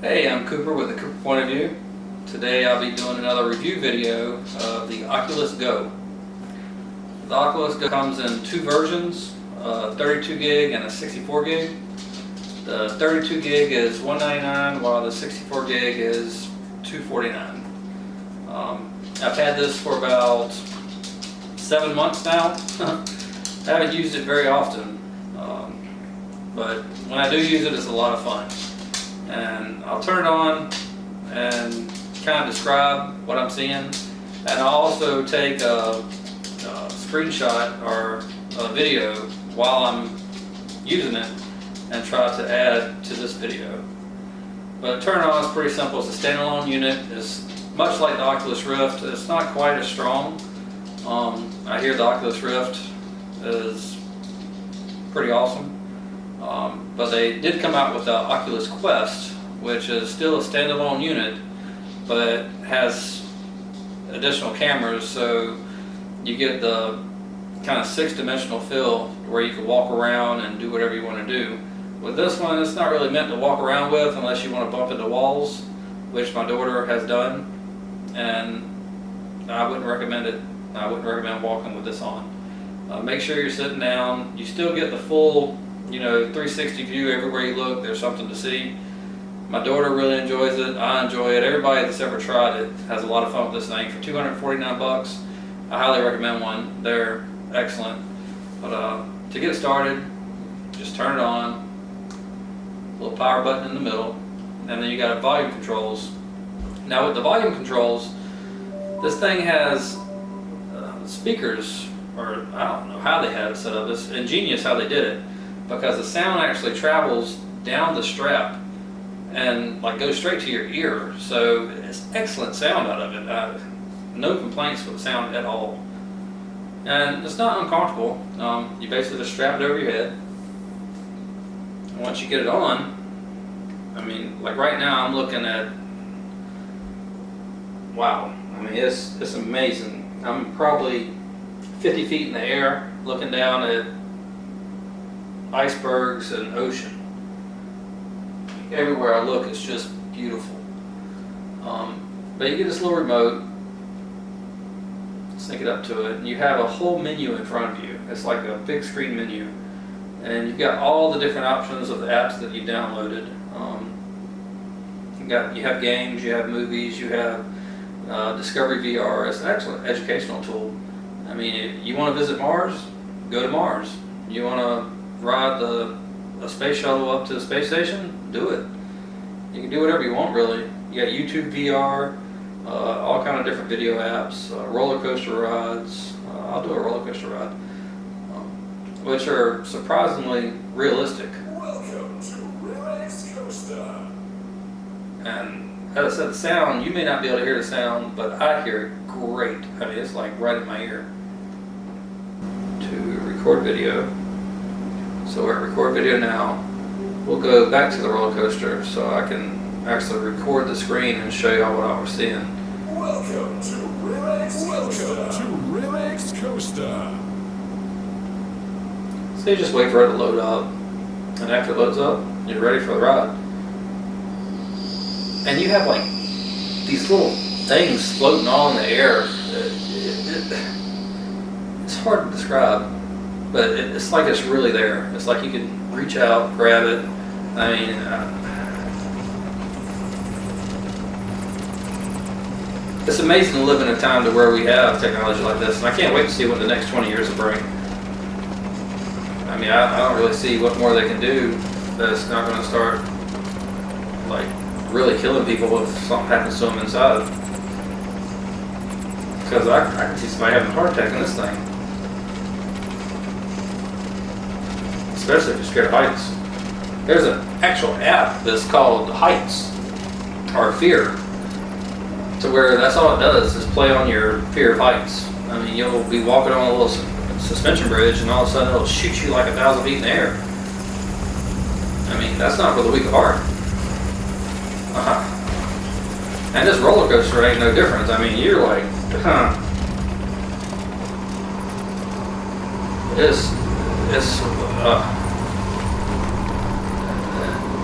Hey, I'm Cooper with the Cooper Point of View. Today I'll be doing another review video of the Oculus Go. The Oculus Go comes in two versions, 32 gig and a 64 gig. The 32 gig is $199 while the 64 gig is $249. I've had this for about 7 months now. I haven't used it very often, but when I do use it, it's a lot of fun. And I'll turn it on and kind of describe what I'm seeing, and I'll also take a screenshot or a video while I'm using it and try to add to this video. But turn it on is pretty simple. It's a standalone unit. It's much like the Oculus Rift. It's not quite as strong. I hear the Oculus Rift is pretty awesome. But they did come out with the Oculus Quest, which is still a standalone unit, but has additional cameras, so you get the kind of 6-dimensional feel where you can walk around and do whatever you want to do. With this one, it's not really meant to walk around with unless you want to bump into walls, which my daughter has done, and I wouldn't recommend it. I wouldn't recommend walking with this on. Make sure you're sitting down. You still get the full 360 view. Everywhere you look, there's something to see. My daughter really enjoys it. I enjoy it. Everybody that's ever tried it has a lot of fun with this thing. For $249, I highly recommend one. They're excellent. But to get started, just turn it on. Little power button in the middle, and then you got volume controls. Now with the volume controls, this thing has speakers, or I don't know how they have it set up. It's ingenious how they did it, because the sound actually travels down the strap and goes straight to your ear. So it's excellent sound out of it. No complaints with the sound at all. And it's not uncomfortable. You basically just strap it over your head. And once you get it on, I mean, like right now I'm looking at, wow, I mean it's amazing. I'm probably 50 feet in the air looking down at icebergs and ocean. Everywhere I look, it's just beautiful. But you get this little remote, sync it up to it, and you have a whole menu in front of you. It's like a big screen menu, and you've got all the different options of the apps that you downloaded. You have games, you have movies, you have Discovery VR. It's an excellent educational tool. I mean, if you want to visit Mars, go to Mars. You want to ride a space shuttle up to the space station, do it. You can do whatever you want, really. You got YouTube VR, all kind of different video apps, rollercoaster rides. I'll do a rollercoaster ride, which are surprisingly realistic. Welcome to Rollercoaster. And as I said, the sound, you may not be able to hear the sound, but I hear it great. I mean, it's like right in my ear. To record video. So we're at record video now. We'll go back to the roller coaster so I can actually record the screen and show y'all what I was seeing. Welcome to Rollercoaster. So you just wait for it to load up, and after it loads up, you're ready for the ride. And you have like these little things floating all in the air. It's hard to describe. But it's like it's really there. It's like you can reach out, grab it. I mean, it's amazing to live in a time to where we have technology like this, and I can't wait to see what the next 20 years will bring. I mean, I don't really see what more they can do that's not going to start really killing people if something happens to them inside. Because I can see somebody having a heart attack in this thing. Especially if you're scared of heights. There's an actual app that's called Heights, or Fear, to where that's all it does is play on your fear of heights. I mean, you'll be walking on a little suspension bridge and all of a sudden it'll shoot you like 1,000 feet in the air. I mean, that's not for the weak of heart. And this roller coaster ain't no different. I mean, you're like,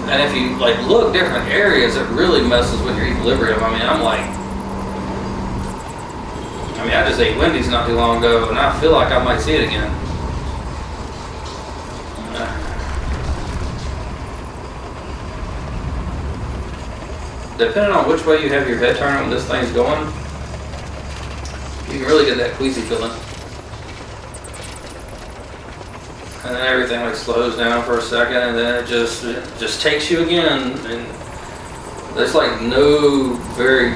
And if you like look different areas, it really messes with your equilibrium. I mean, I just ate Wendy's not too long ago, and I feel like I might see it again. Depending on which way you have your head turned when this thing's going, you can really get that queasy feeling. And then everything like slows down for a second, and then it just takes you again, and there's like no very.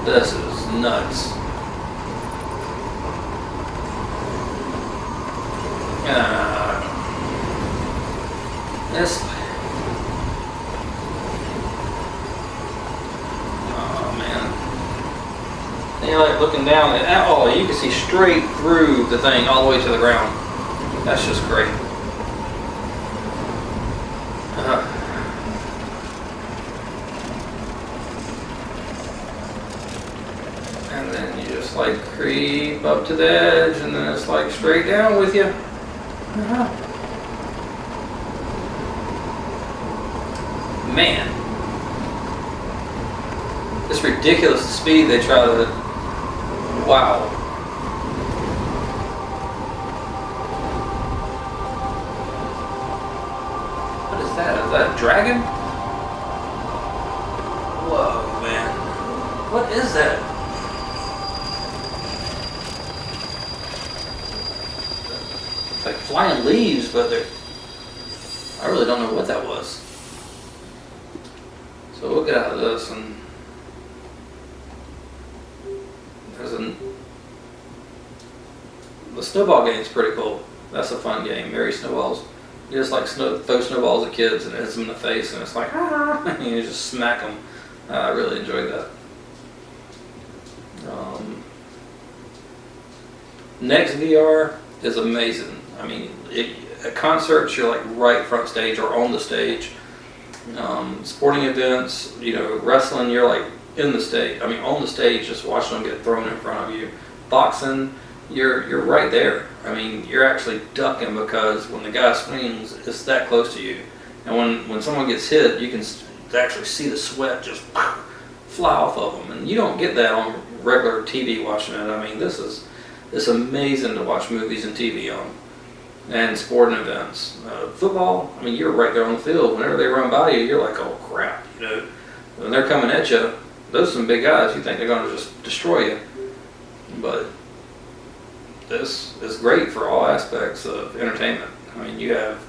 This is nuts. This. Oh man. And you're like looking down, and you can see straight through the thing all the way to the ground. That's just great. And then you just like creep up to the edge, and then it's like straight down with you. Man, it's ridiculous the speed they try to. Wow. What is that? Is that a dragon? Whoa, man. What is that? It's like flying leaves, but they're. I really don't know what that was. So we'll get out of this, and the snowball game is pretty cool. That's a fun game. Mary Snowballs. You just like throw snowballs at kids and it hits them in the face, and it's like and you just smack them. I really enjoyed that. Next VR is amazing. I mean, at concerts you're like right front stage or on the stage. Sporting events, wrestling, you're like in the stage. I mean, on the stage, just watching them get thrown in front of you. Boxing, you're right there. I mean, you're actually ducking because when the guy swings, it's that close to you. And when someone gets hit, you can actually see the sweat just fly off of them. And you don't get that on regular TV watching it. I mean, it's amazing to watch movies and TV on. And sporting events. Football, I mean, you're right there on the field. Whenever they run by you, you're like, oh crap, When they're coming at you, those are some big guys. You think they're going to just destroy you. But this is great for all aspects of entertainment. I mean, you have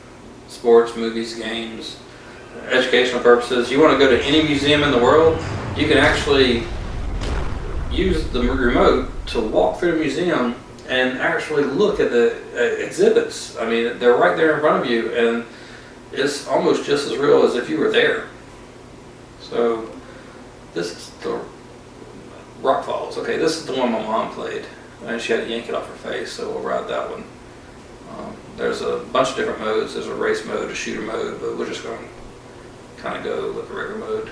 sports, movies, games, educational purposes. You want to go to any museum in the world, you can actually use the remote to walk through the museum and actually look at the exhibits. I mean, they're right there in front of you, and it's almost just as real as if you were there. So, this is the Rock Falls. Okay, this is the one my mom played, and she had to yank it off her face, so we'll ride that one. There's a bunch of different modes. There's a race mode, a shooter mode, but we're just going to kind of go with the regular mode.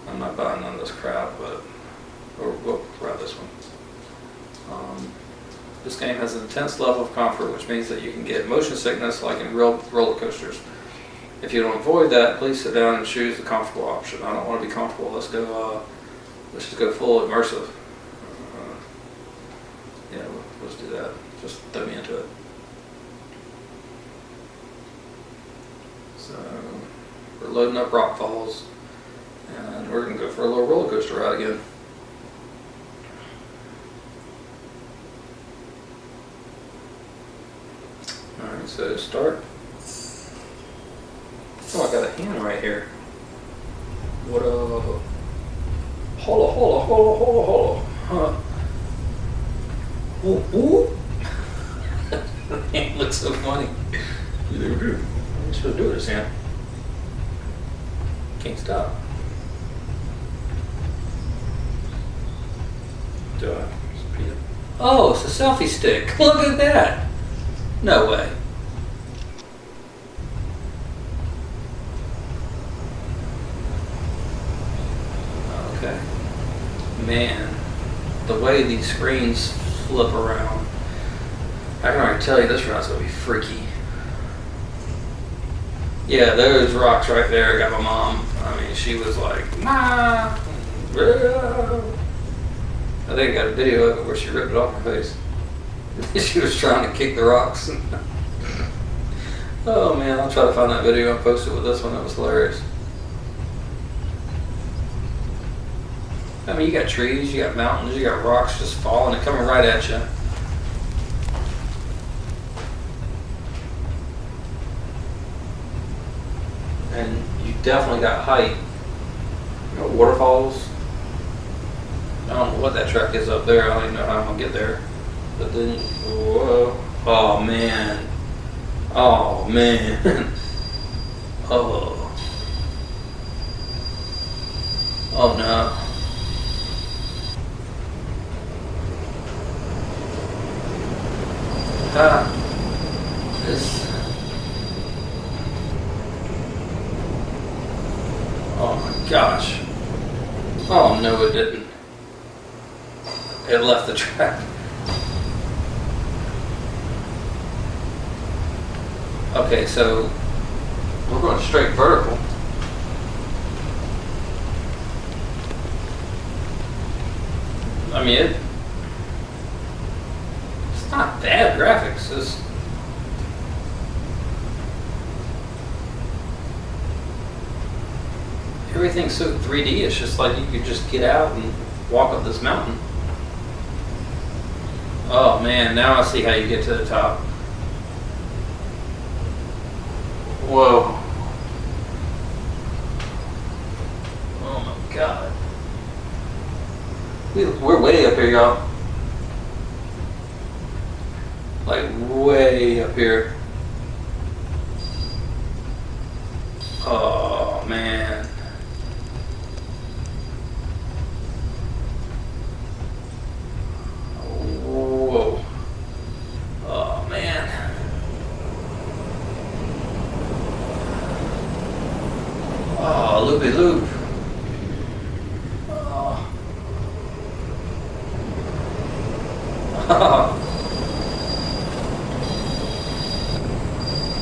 I'm not buying none of this crap, but we'll ride this one. This game has an intense level of comfort, which means that you can get motion sickness like in real roller coasters. If you don't avoid that, please sit down and choose the comfortable option. I don't want to be comfortable. Let's just go full immersive. Yeah, let's do that. Just throw me into it. So we're loading up Rock Falls, and we're gonna go for a little roller coaster ride again. Alright, so start. Oh, I got a hand right here. What holla. Huh. Ooh. That hand looks so funny. I'm supposed to do this, hand. Can't stop. Do I? Oh, it's a selfie stick. Look at that. No way. Okay. Man, the way these screens flip around. I can already tell you this ride's gonna be freaky. Yeah, those rocks right there got my mom. I mean, she was like, "Ma!" I think I got a video of it where she ripped it off her face. She was trying to kick the rocks. Oh man, I'll try to find that video and post it with this one. That was hilarious. I mean, you got trees, you got mountains, you got rocks just falling and coming right at you. And you definitely got height. You got waterfalls. I don't know what that track is up there. I don't even know how I'm gonna get there. But then, whoa! Oh man! Oh man! Oh! Oh no! This. Oh my gosh! Oh no, it didn't. It left the track. Okay, so we're going straight vertical. I mean, it's not bad graphics. Everything's so 3D. It's just like you could just get out and walk up this mountain. Oh man, now I see how you get to the top. Whoa. Oh my god. We're way up here, y'all. Like way up here. Oh man. Whoa. Oh man. Oh, loopy loop. Oh.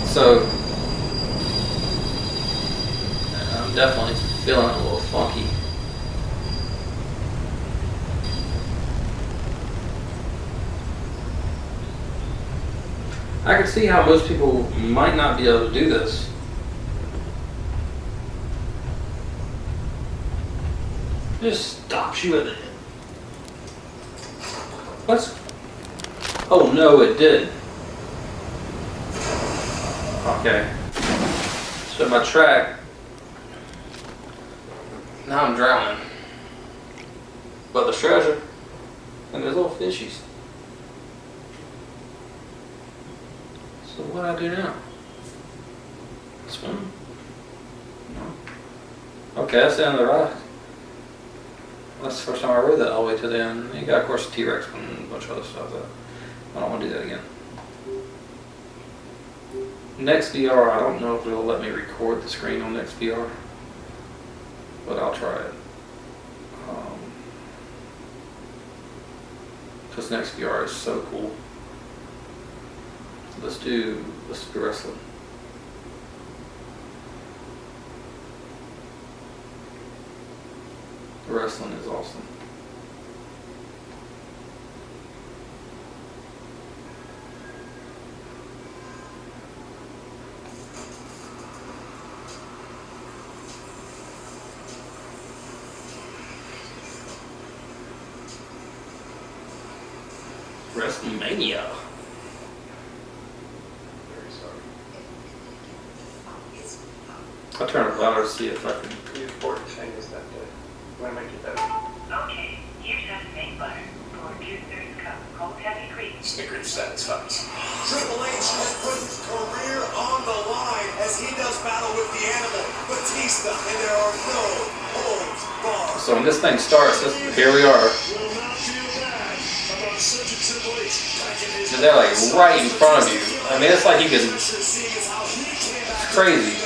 So, I'm definitely feeling a little funky. I can see how most people might not be able to do this. It just stops you at the end. What? Oh no, it did. Okay. So my track, now I'm drowning. But there's treasure. And there's little fishies. So what do I do now? Swim? No. Okay, that's the end of the rock. That's the first time I rode that all the way to the end. You got, of course, a T-Rex and a bunch of other stuff. But I don't want to do that again. Next VR, I don't know if it'll let me record the screen on Next VR, but I'll try it. Because Next VR is so cool. Let's do wrestling. The wrestling is awesome. WrestleMania. I'll turn it louder to see if I can. The important thing is that when I get that. Okay, here's how to make butter. Pour 2/3 cup cold heavy cream. Snickers satisfies. Triple H has put his career on the line as he does battle with the animal, Batista, and there are no holds barred. So when this thing starts, here we are. And they're like right in front of you. I mean, it's like you can. It's crazy.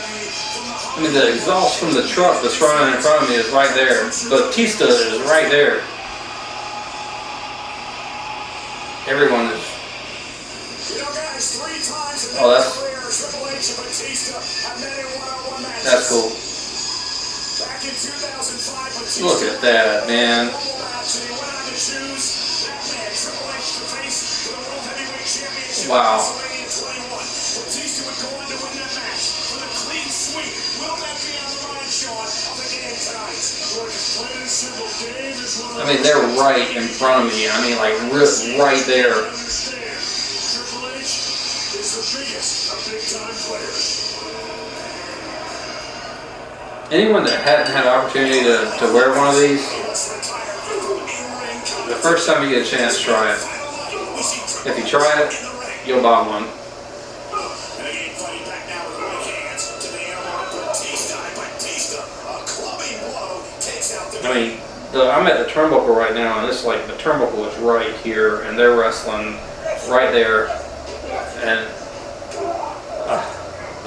I mean, the exhaust from the truck that's running in front of me is right there. Batista is right there. Everyone is. You know, guys, 3 times Oh, that's Triple H and Batista have met in one-on-one matches. That's cool. Back in 2005, Batista Look at that, man. match, and he went on to choose that man, Triple H, to face for the World Heavyweight Championship. Wow. WrestleMania 21. Batista would go on to win that match for the clean sweep. Will that be on the line, Sean, of the game tonight? George's plain and simple. Dave is one of I mean, they're right in front of me. I mean, like, right there. understand. Triple H is the biggest of big-time players. Anyone that hadn't had an opportunity to wear one of these, the first time you get a chance, try it. If you try it, you'll buy one. I mean, I'm at the turnbuckle right now, and it's like the turnbuckle is right here, and they're wrestling right there, and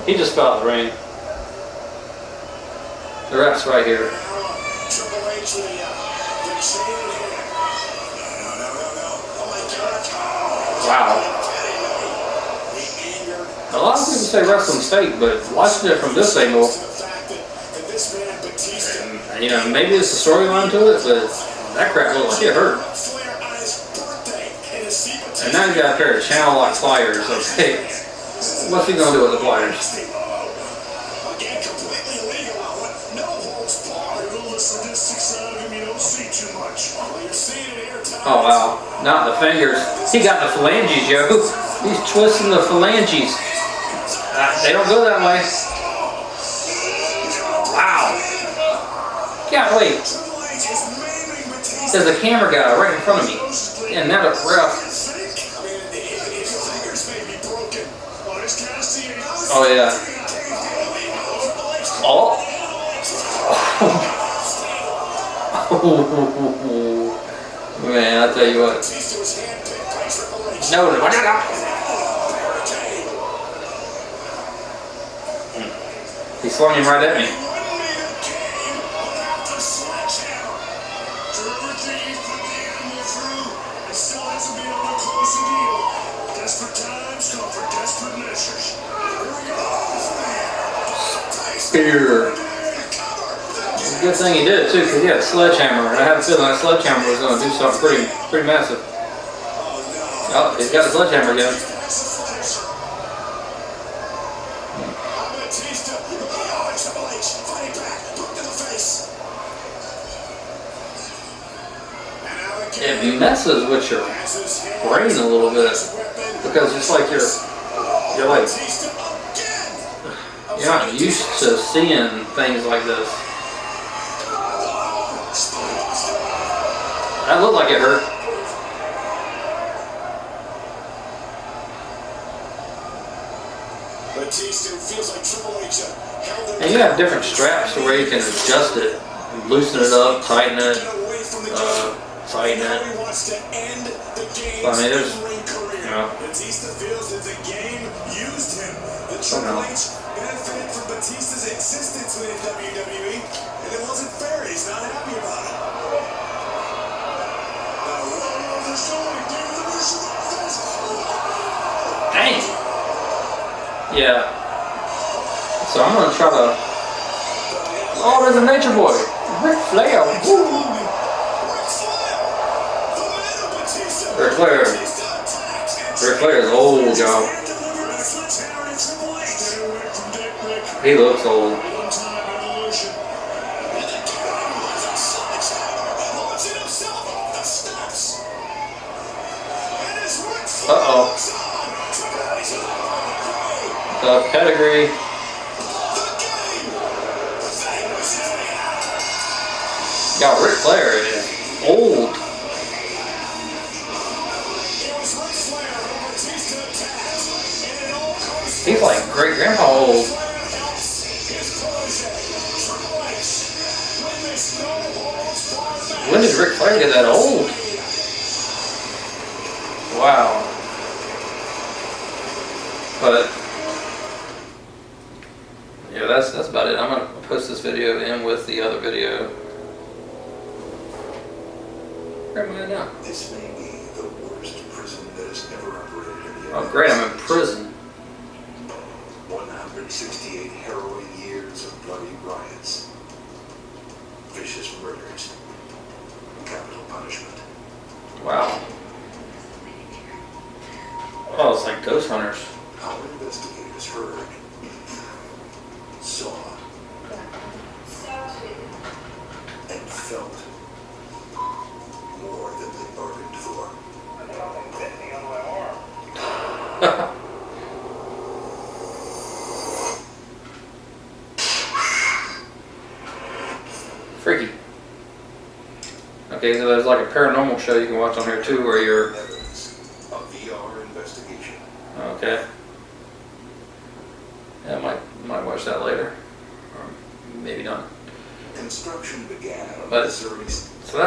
he just fell out of the ring. The ref's right here. Wow. A lot of people say wrestling's fake, but watching it from this angle, and, you know, maybe it's a storyline to it, but that crap looked like it hurt. And now he's got a pair of channel lock pliers. Okay, what's he gonna do with the pliers? Oh wow, not the fingers. He got the phalanges, yo. He's twisting the phalanges. They don't go that way. Wow. Golly. There's a camera guy right in front of me. And now the ref. Oh yeah. Oh. Man, I'll tell you what. No. He swung him right at me. Spear. Good thing he did it too, because he had a sledgehammer, and I had a feeling that sledgehammer was going to do something pretty massive. Oh, he's got the sledgehammer again. It messes with your brain a little bit, because it's like you're like, you're not used to seeing things like this. That looked like it hurt. And you have different straps where you can adjust it, loosen it up, tighten it, tighten it. I mean, there's, you know, somehow. Benefited from Batista's existence within WWE, and it wasn't fair. He's not happy about it. Dang. Yeah. So I'm gonna try to. Oh, there's a nature boy. Ric Flair. Woo. Ric Flair. Ric Flair is old, y'all. He looks old. Uh-oh. The pedigree. Y'all, Ric Flair is old. He's like great grandpa old. When did Ric Flair get that old? Wow. But yeah, that's about it. I'm gonna post this video in with the other video. Where am I now? This may be the worst prison that has ever operated in the Oh great, I'm in prison. 168 harrowing years of bloody riots, vicious murders, capital punishment. Wow. Oh, it's like Ghost Hunters. Our investigators heard, saw, and felt more than they bargained for. Nothing bit me on my arm. Freaky. Okay, so there's like a paranormal show you can watch on here too, where you're. Evidence, a VR investigation. Okay. Yeah, I might watch that later, or maybe not. Construction began on But- this early. So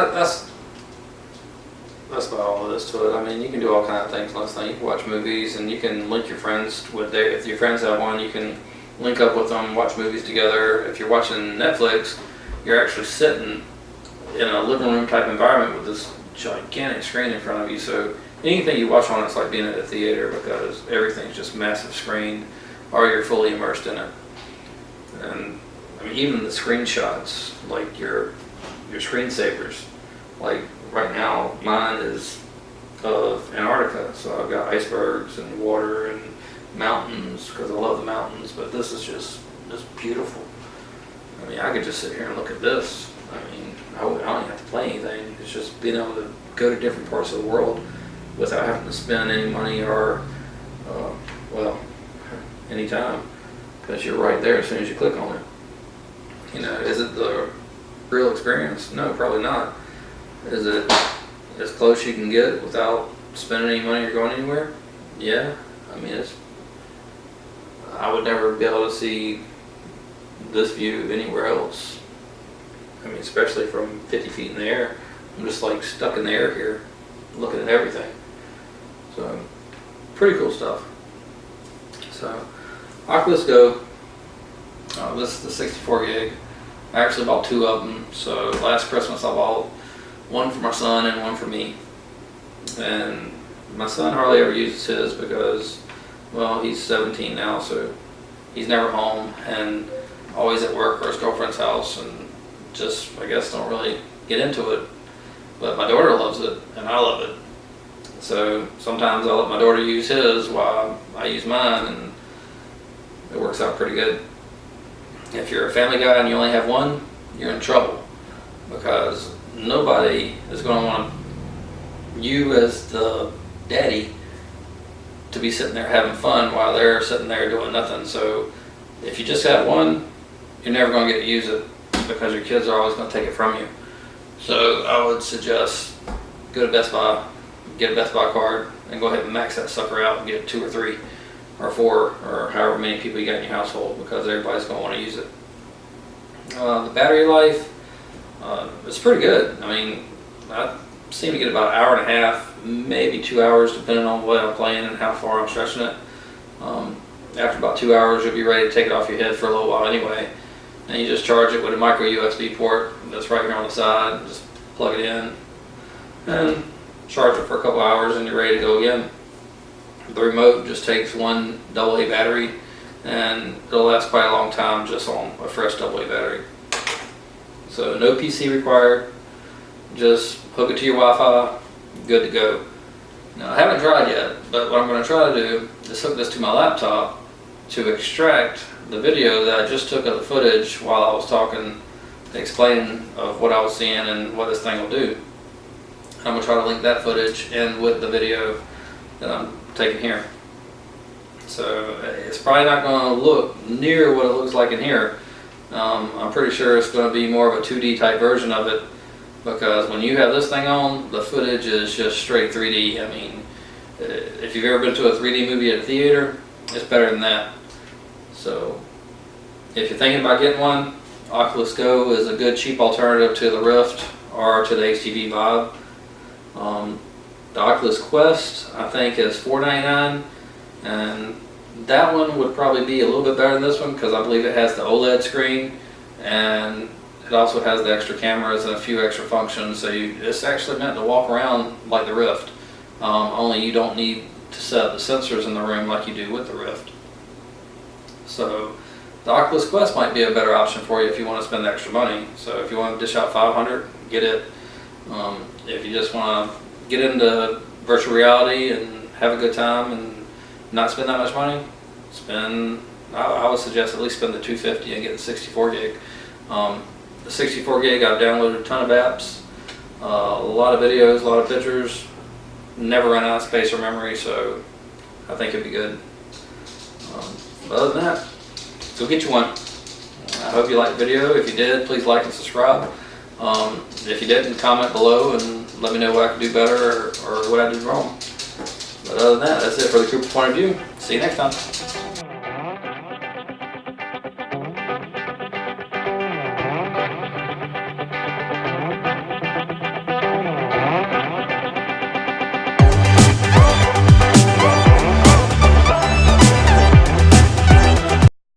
that's about all there is to it. I mean, you can do all kinds of things on this thing. You can watch movies, and you can link your friends with their. If your friends have one, you can link up with them, watch movies together. If you're watching Netflix, you're actually sitting in a living room type environment with this gigantic screen in front of you. So anything you watch on it's like being at a theater, because everything's just massive screen, or you're fully immersed in it. And I mean, even the screenshots, like your screensavers, like right now, mine is of Antarctica, so I've got icebergs and water and mountains because I love the mountains. But this is just beautiful. I mean, I could just sit here and look at this. I mean, I don't even have to play anything. It's just being able to go to different parts of the world without having to spend any money or, well, any time, because you're right there as soon as you click on it. You know, is it the real experience? No, probably not. Is it as close you can get without spending any money or going anywhere? Yeah. I mean, I would never be able to see this view anywhere else. I mean, especially from 50 feet in the air. I'm just like stuck in the air here, looking at everything. So, pretty cool stuff. So, Oculus Go. This is the 64 gig. I actually bought two of them. So last Christmas I bought one for my son and one for me. And my son hardly ever uses his because, well, he's 17 now, so he's never home and always at work or his girlfriend's house, and just, I guess, don't really get into it. But my daughter loves it and I love it. So sometimes I'll let my daughter use his while I use mine, and it works out pretty good. If you're a family guy and you only have one, you're in trouble, because nobody is going to want you as the daddy to be sitting there having fun while they're sitting there doing nothing. So if you just have one, you're never going to get to use it, because your kids are always going to take it from you. So I would suggest go to Best Buy, get a Best Buy card, and go ahead and max that sucker out and get 2 or 3 or 4 or however many people you got in your household, because everybody's going to want to use it. The battery life is pretty good. I mean, I seem to get about an hour and a half, maybe 2 hours, depending on what I'm playing and how far I'm stretching it. After about 2 hours, you'll be ready to take it off your head for a little while anyway. And you just charge it with a micro USB port that's right here on the side. Just plug it in and charge it for a couple hours, and you're ready to go again. The remote just takes one AA battery, and it'll last quite a long time just on a fresh AA battery. So no PC required, just hook it to your Wi-Fi, good to go. Now I haven't tried yet, but what I'm going to try to do is hook this to my laptop to extract the video that I just took of the footage while I was talking, explaining of what I was seeing and what this thing will do. I'm going to try to link that footage in with the video that I'm taking here. So it's probably not going to look near what it looks like in here. I'm pretty sure it's going to be more of a 2D type version of it, because when you have this thing on, the footage is just straight 3D. I mean, if you've ever been to a 3D movie at a theater, it's better than that. So if you're thinking about getting one, Oculus Go is a good cheap alternative to the Rift or to the HTC Vive. The Oculus Quest, I think, is $4.99, and that one would probably be a little bit better than this one, because I believe it has the OLED screen, and it also has the extra cameras and a few extra functions. So it's actually meant to walk around like the Rift, only you don't need to set up the sensors in the room like you do with the Rift. So the Oculus Quest might be a better option for you if you want to spend the extra money. So if you want to dish out $500, get it. If you just want to get into virtual reality and have a good time and not spend that much money, I would suggest at least spend the $250 and get the 64 gig. The 64 gig, I've downloaded a ton of apps, a lot of videos, a lot of pictures, never run out of space or memory, so I think it'd be good. But other than that, go get you one. I hope you liked the video. If you did, please like and subscribe. If you didn't, comment below and let me know what I can do better or what I did wrong. But other than that, that's it for the Cooper Point of View. See you next time.